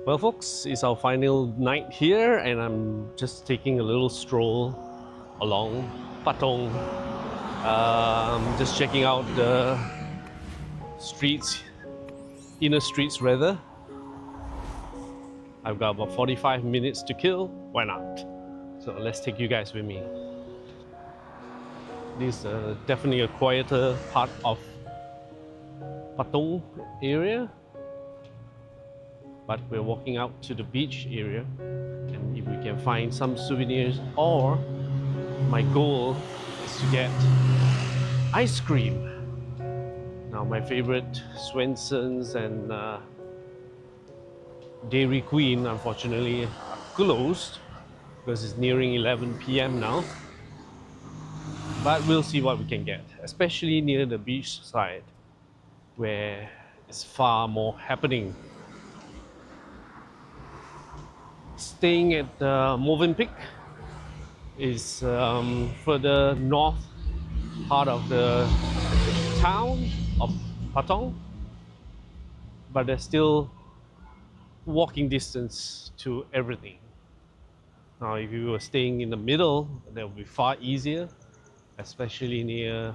Well, folks, it's our final night here, and I'm just taking a little stroll along Patong. Just checking out the streets, inner streets rather. I've got about 45 minutes to kill. Why not? So let's take you guys with me. This is definitely a quieter part of Patong area, but we're walking out to the beach area, and if we can find some souvenirs, or my goal is to get ice cream. Now my favorite Swensons and Dairy Queen unfortunately are closed because it's nearing 11 p.m. now, but we'll see what we can get, especially near the beach side where it's far more happening. Staying at Movenpick is further north part of the town of Patong, but there's still walking distance to everything. Now, if you were staying in the middle, that would be far easier, especially near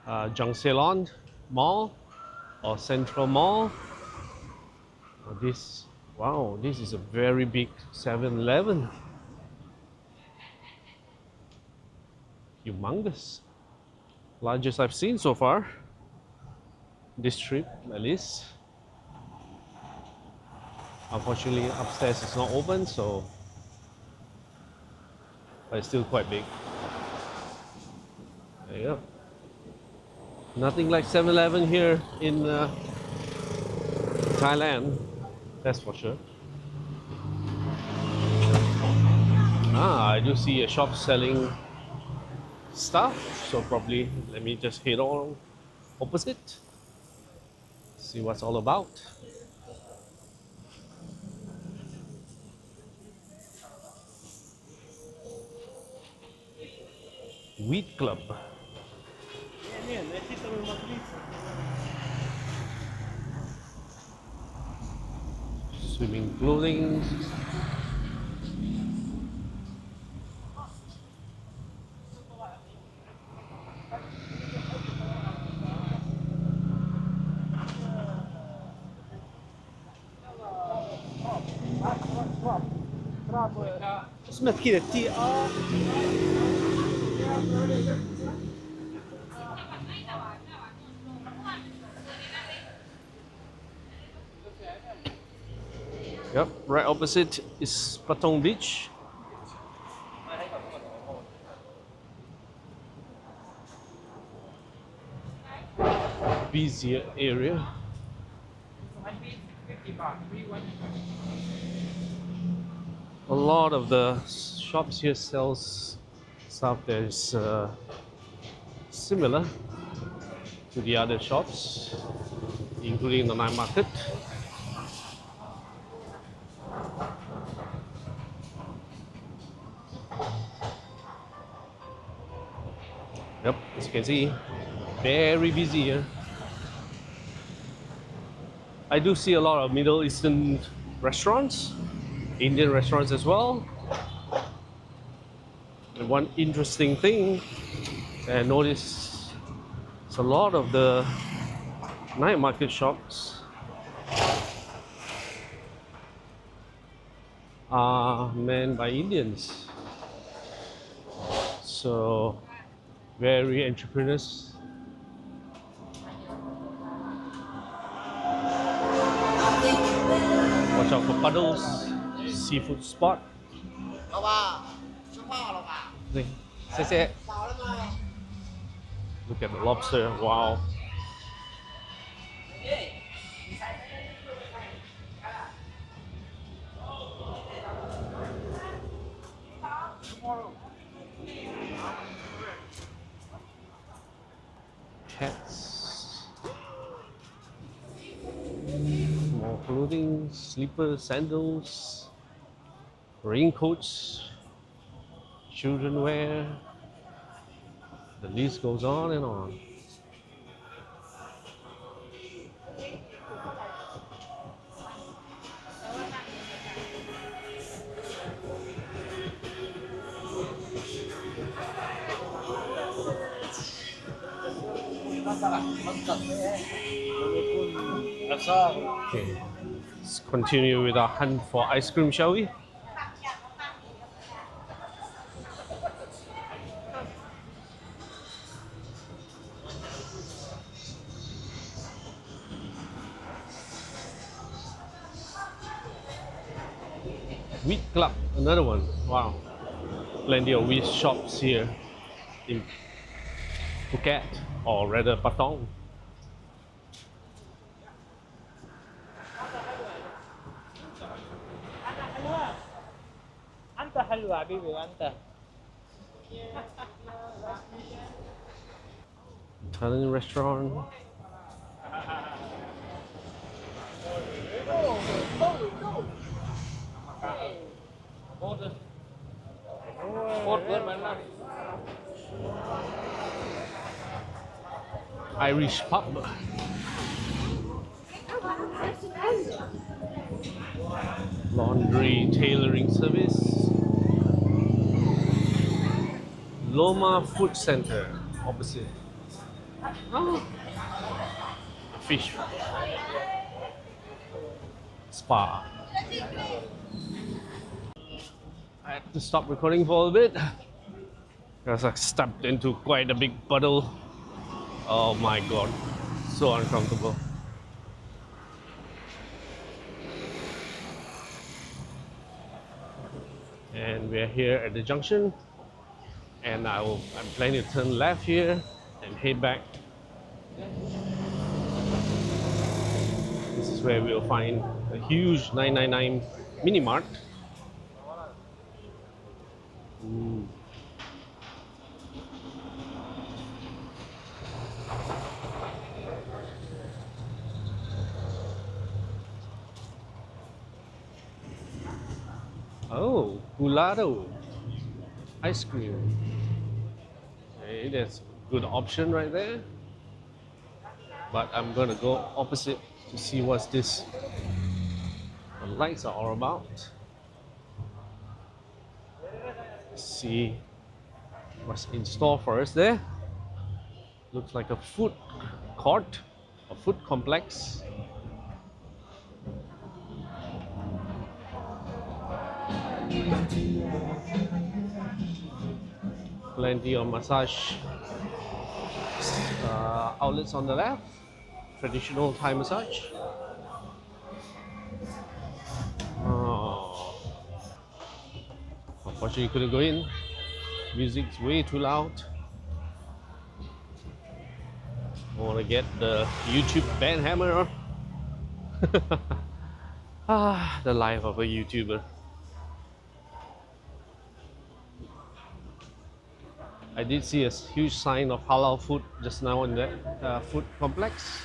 Jungceylon Mall or Central Mall. This, wow, this is a very big 7-Eleven. Humongous. Largest I've seen so far. This trip, at least. Unfortunately, upstairs is not open, so but it's still quite big. There you go. Nothing like 7-Eleven here in Thailand, that's for sure. I do see a shop selling stuff, so probably let me just head on opposite, see what's all about. Wheat Club. Swimming clothing. Yep, right opposite is Patong Beach. Busier area. A lot of the shops here sells stuff that is similar to the other shops, including the night market. Yep, as you can see, very busy here. I do see a lot of Middle Eastern restaurants, Indian restaurants as well. And one interesting thing I noticed is a lot of the night market shops are manned by Indians. So very entrepreneurs. Watch out for puddles, seafood spot. Look at the lobster, wow. Hats, more clothing, slippers, sandals, raincoats, children wear. The list goes on and on. Okay, let's continue with our hunt for ice cream, shall we? Wheat Club, another one. Wow, plenty of wheat shops here in Phuket, or rather Patong. أنت حلو حبيبي أنت. Italian restaurant. Irish pub. Laundry tailoring service. Loma Food Center opposite. Oh. Fish spa. I had to stop recording for a bit because I stepped into quite a big puddle. Oh my god, so uncomfortable. And we're here at the junction, and I'm planning to turn left here and head back. This is where we'll find a huge 999 mini mart. Oh, gulado ice cream. Hey, that's a good option right there. But I'm gonna go opposite to see what's this. The lights are all about. Let's see what's in store for us there. Looks like a food court, a food complex. Plenty of massage outlets on the left. Traditional Thai massage. Oh, unfortunately, couldn't go in. Music's way too loud. I want to get the YouTube band hammer. The life of a YouTuber. I did see a huge sign of halal food just now in that food complex.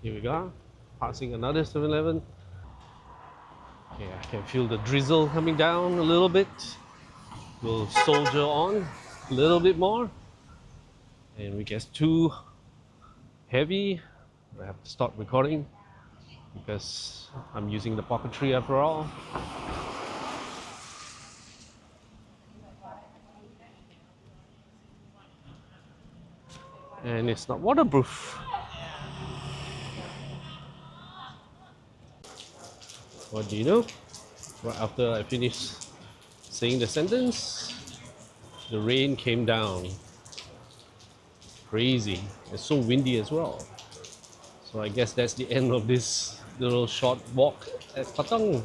Here we go, passing another 7-Eleven. Okay, I can feel the drizzle coming down a little bit. We'll soldier on a little bit more. And we get too heavy, I have to stop recording because I'm using the pocketry after all. And it's not waterproof. What do you know? Right after I finished saying the sentence, the rain came down. Crazy. It's so windy as well. So I guess that's the end of this little short walk at Patong.